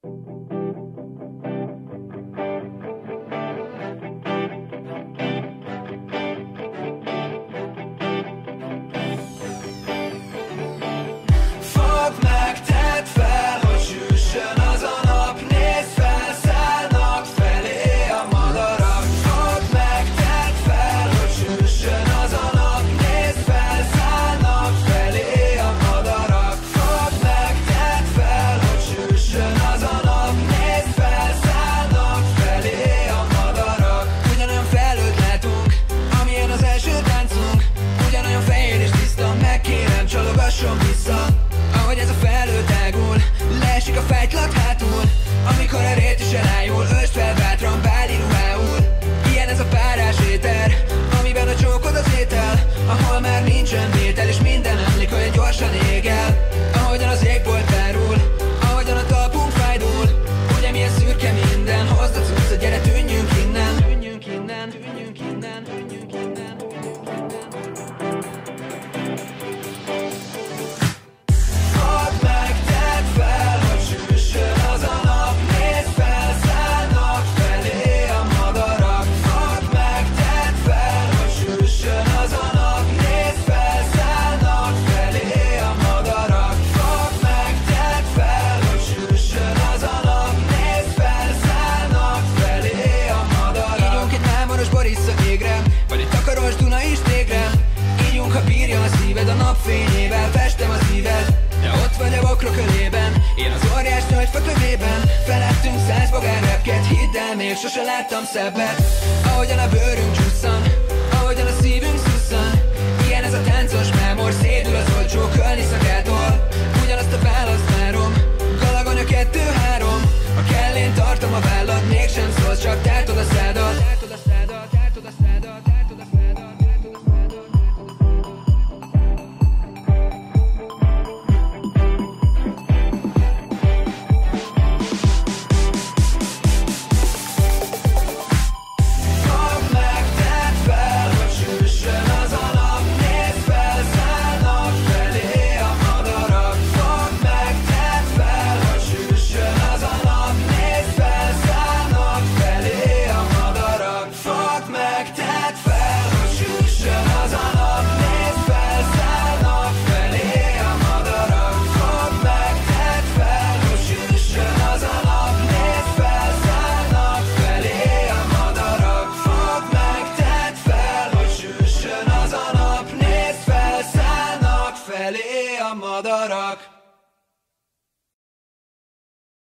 Fogd meg, tedd fel, hogy süssön az a nap. Nézd fel, szállnak felé a madarak. Fogd meg, tedd fel, hogy süssön az a nap. Nézd fel, szállnak felé a madarak. Fogd meg, tedd fel, hogy süssön az a nap. Nézd fel, szállnak felé a madarak. Ugyanolyan felhőt látunk, amilyen az első táncunk. Ugyanolyan fehér és tiszta, meg kérem, csalogasson vissza. Ahogy ez a felhő tágul, leesik a fájtlat hátul. Amikor a rét is elájul, ösd fel bátran báli ruhául. Ilyen ez a párás éter, amiben a csókod az étel. Ahol már nincsen vétel, és minden emlik olyan gyorsan ég el. Ahogyan az égbolt tárul, ahogyan a talpunk fájdul. Ugye milyen szürke minden, hozd a cuccot, gyere tűnjünk innen. Tűnjünk innen, tűnjünk innen, tűnjünk innen. Fogd meg, tedd fel, hogy süssön az a nap. Nézd fel, szállnak felé a madarak. Fogd meg, tedd fel, hogy süssön az a nap. Nézd fel, szállnak felé a madarak. Fogd meg, tedd fel, hogy süssön az a nap. Nézd fel, szállnak felé a madarak. Ígyunk egy mámoros Borissza égre, vagy egy takaros Duna is tégre. Ígyunk, ha bírja a szíved, a napfényével festem a szíved. De ott vagy a bokrok ölében, én az óriás nagy fakövében. Felettünk 100 bogár repket, hidd el, még sose láttam szebbet. Ahogyan a bőrünk